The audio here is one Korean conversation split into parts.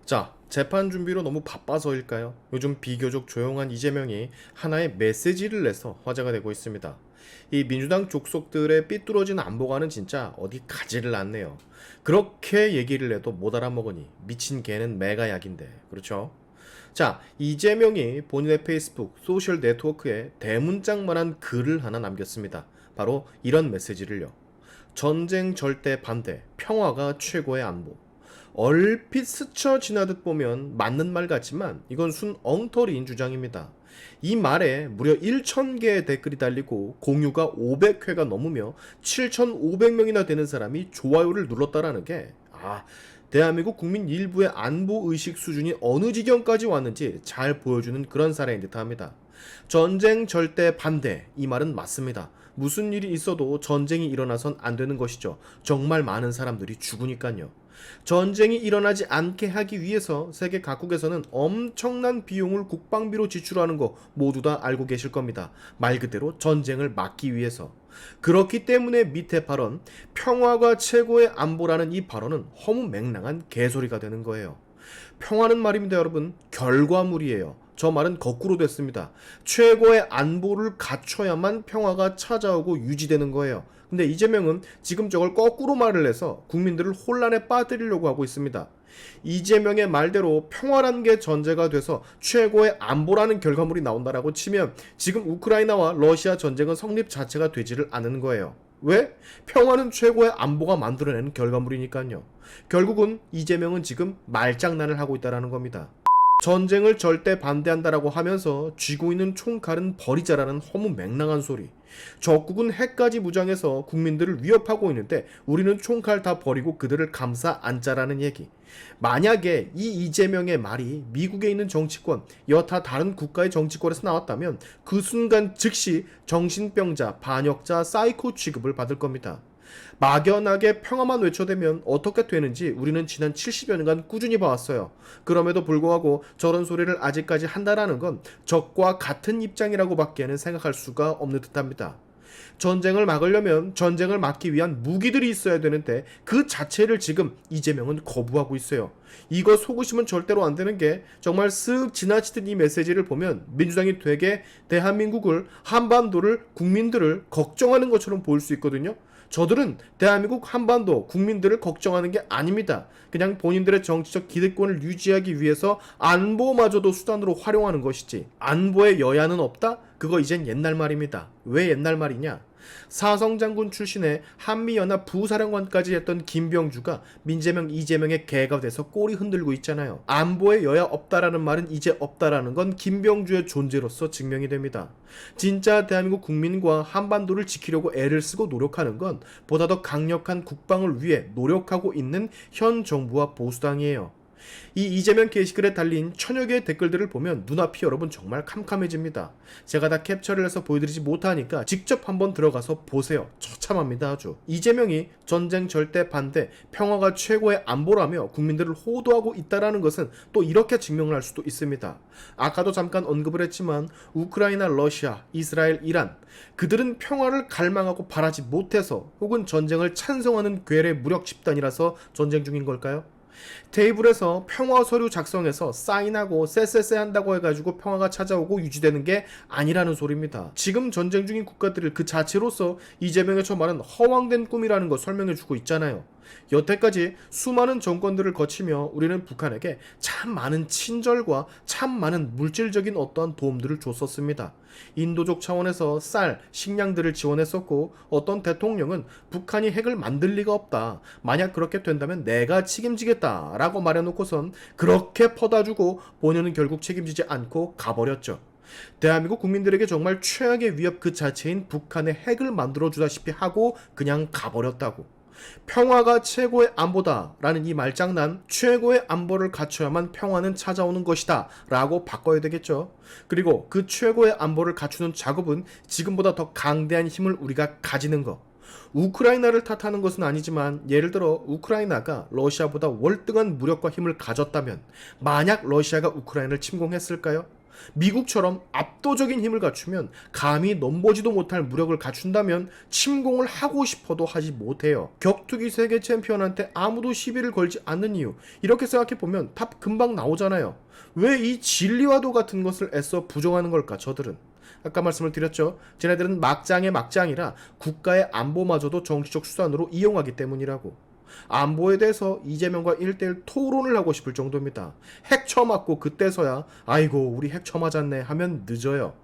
자, 재판 준비로 너무 바빠서일까요? 요즘 비교적 조용한 이재명이 하나의 메시지를 내서 화제가 되고 있습니다. 이 민주당 족속들의 삐뚤어진 안보가는 진짜 어디 가지를 않네요. 그렇게 얘기를 해도 못 알아먹으니 미친 개는 매가약인데, 그렇죠? 자, 이재명이 본인의 페이스북 소셜 네트워크에 대문짝만한 글을 하나 남겼습니다. 바로 이런 메시지를요. 전쟁 절대 반대, 평화가 최고의 안보. 얼핏 스쳐 지나듯 보면 맞는 말 같지만 이건 순 엉터리인 주장입니다. 이 말에 무려 1,000개의 댓글이 달리고 공유가 500회가 넘으며 7,500명이나 되는 사람이 좋아요를 눌렀다라는 게 대한민국 국민 일부의 안보 의식 수준이 어느 지경까지 왔는지 잘 보여주는 그런 사례인 듯합니다. 전쟁 절대 반대, 이 말은 맞습니다. 무슨 일이 있어도 전쟁이 일어나선 안 되는 것이죠. 정말 많은 사람들이 죽으니까요. 전쟁이 일어나지 않게 하기 위해서 세계 각국에서는 엄청난 비용을 국방비로 지출하는 거 모두 다 알고 계실 겁니다. 말 그대로 전쟁을 막기 위해서. 그렇기 때문에 밑에 발언, 평화가 최고의 안보라는 이 발언은 허무맹랑한 개소리가 되는 거예요. 평화는 말입니다, 여러분. 결과물이에요. 저 말은 거꾸로 됐습니다. 최고의 안보를 갖춰야만 평화가 찾아오고 유지되는 거예요. 근데 이재명은 지금 저걸 거꾸로 말을 해서 국민들을 혼란에 빠뜨리려고 하고 있습니다. 이재명의 말대로 평화란 게 전제가 돼서 최고의 안보라는 결과물이 나온다라고 치면 지금 우크라이나와 러시아 전쟁은 성립 자체가 되지를 않는 거예요. 왜? 평화는 최고의 안보가 만들어내는 결과물이니까요. 결국은 이재명은 지금 말장난을 하고 있다는 겁니다. 전쟁을 절대 반대한다라고 하면서 쥐고 있는 총칼은 버리자라는 허무맹랑한 소리. 적국은 핵까지 무장해서 국민들을 위협하고 있는데 우리는 총칼 다 버리고 그들을 감싸 안자라는 얘기. 만약에 이 이재명의 말이 미국에 있는 정치권, 여타 다른 국가의 정치권에서 나왔다면 그 순간 즉시 정신병자, 반역자, 사이코 취급을 받을 겁니다. 막연하게 평화만 외쳐대면 어떻게 되는지 우리는 지난 70여 년간 꾸준히 봐왔어요. 그럼에도 불구하고 저런 소리를 아직까지 한다라는 건 적과 같은 입장이라고 밖에는 생각할 수가 없는 듯합니다. 전쟁을 막으려면 전쟁을 막기 위한 무기들이 있어야 되는데 그 자체를 지금 이재명은 거부하고 있어요. 이거 속으시면 절대로 안 되는 게 정말 쓱 지나치듯 이 메시지를 보면 민주당이 되게 대한민국을, 한반도를, 국민들을 걱정하는 것처럼 보일 수 있거든요. 저들은 대한민국 한반도 국민들을 걱정하는 게 아닙니다. 그냥 본인들의 정치적 기득권을 유지하기 위해서 안보마저도 수단으로 활용하는 것이지. 안보에 여야는 없다? 그거 이젠 옛날 말입니다. 왜 옛날 말이냐? 사성장군 출신의 한미연합 부사령관까지 했던 김병주가 민재명, 이재명의 개가 돼서 꼬리 흔들고 있잖아요. 안보에 여야 없다라는 말은 이제 없다라는 건 김병주의 존재로서 증명이 됩니다. 진짜 대한민국 국민과 한반도를 지키려고 애를 쓰고 노력하는 건 보다 더 강력한 국방을 위해 노력하고 있는 현 정부와 보수당이에요. 이 이재명 게시글에 달린 천여 개의 댓글들을 보면 눈앞이 여러분 정말 캄캄해집니다. 제가 다 캡처를 해서 보여드리지 못하니까 직접 한번 들어가서 보세요. 처참합니다 아주. 이재명이 전쟁 절대 반대, 평화가 최고의 안보라며 국민들을 호도하고 있다라는 것은 또 이렇게 증명을 할 수도 있습니다. 아까도 잠깐 언급을 했지만 우크라이나, 러시아, 이스라엘, 이란 그들은 평화를 갈망하고 바라지 못해서 혹은 전쟁을 찬성하는 괴뢰 무력 집단이라서 전쟁 중인 걸까요? 테이블에서 평화 서류 작성해서 사인하고 쎄쎄쎄 한다고 해가지고 평화가 찾아오고 유지되는 게 아니라는 소리입니다. 지금 전쟁 중인 국가들을 그 자체로서 이재명의 저 말은 허황된 꿈이라는 거 설명해주고 있잖아요. 여태까지 수많은 정권들을 거치며 우리는 북한에게 참 많은 친절과 참 많은 물질적인 어떠한 도움들을 줬었습니다. 인도적 차원에서 쌀, 식량들을 지원했었고 어떤 대통령은 북한이 핵을 만들 리가 없다. 만약 그렇게 된다면 내가 책임지겠다 라고 말해놓고선 그렇게 퍼다주고 본인은 결국 책임지지 않고 가버렸죠. 대한민국 국민들에게 정말 최악의 위협 그 자체인 북한의 핵을 만들어주다시피 하고 그냥 가버렸다고. 평화가 최고의 안보다 라는 이 말장난, 최고의 안보를 갖춰야만 평화는 찾아오는 것이다 라고 바꿔야 되겠죠. 그리고 그 최고의 안보를 갖추는 작업은 지금보다 더 강대한 힘을 우리가 가지는 거, 우크라이나를 탓하는 것은 아니지만 예를 들어 우크라이나가 러시아보다 월등한 무력과 힘을 가졌다면 만약 러시아가 우크라이나를 침공했을까요? 미국처럼 압도적인 힘을 갖추면 감히 넘보지도 못할 무력을 갖춘다면 침공을 하고 싶어도 하지 못해요. 격투기 세계 챔피언한테 아무도 시비를 걸지 않는 이유, 이렇게 생각해보면 답 금방 나오잖아요. 왜 이 진리와도 같은 것을 애써 부정하는 걸까 저들은. 아까 말씀을 드렸죠. 쟤네들은 막장의 막장이라 국가의 안보마저도 정치적 수단으로 이용하기 때문이라고. 안보에 대해서 이재명과 1대1 토론을 하고 싶을 정도입니다. 핵 쳐맞고 그때서야 아이고 우리 핵 쳐맞았네 하면 늦어요.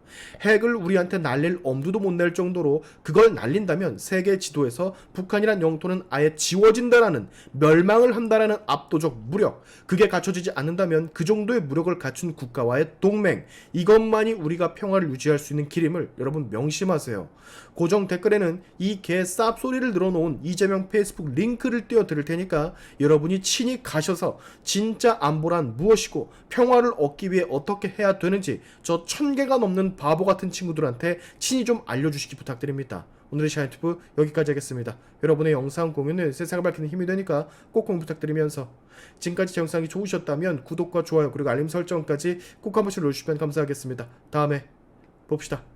핵을 우리한테 날릴 엄두도 못 낼 정도로 그걸 날린다면 세계 지도에서 북한이란 영토는 아예 지워진다라는, 멸망을 한다라는 압도적 무력, 그게 갖춰지지 않는다면 그 정도의 무력을 갖춘 국가와의 동맹, 이것만이 우리가 평화를 유지할 수 있는 길임을 여러분 명심하세요. 고정 댓글에는 이 개 쌉소리를 늘어놓은 이재명 페이스북 링크를 띄워드릴 테니까 여러분이 친히 가셔서 진짜 안보란 무엇이고 평화를 얻기 위해 어떻게 해야 되는지 저 1000개가 넘는 바보 같은 친구들한테 친히 좀 알려주시기 부탁드립니다. 오늘의 샤인튜브 여기까지 하겠습니다. 여러분의 영상 공유는 세상을 밝히는 힘이 되니까 꼭 공유 부탁드리면서 지금까지 제 영상이 좋으셨다면 구독과 좋아요 그리고 알림 설정까지 꼭 한 번씩 눌러주시면 감사하겠습니다. 다음에 봅시다.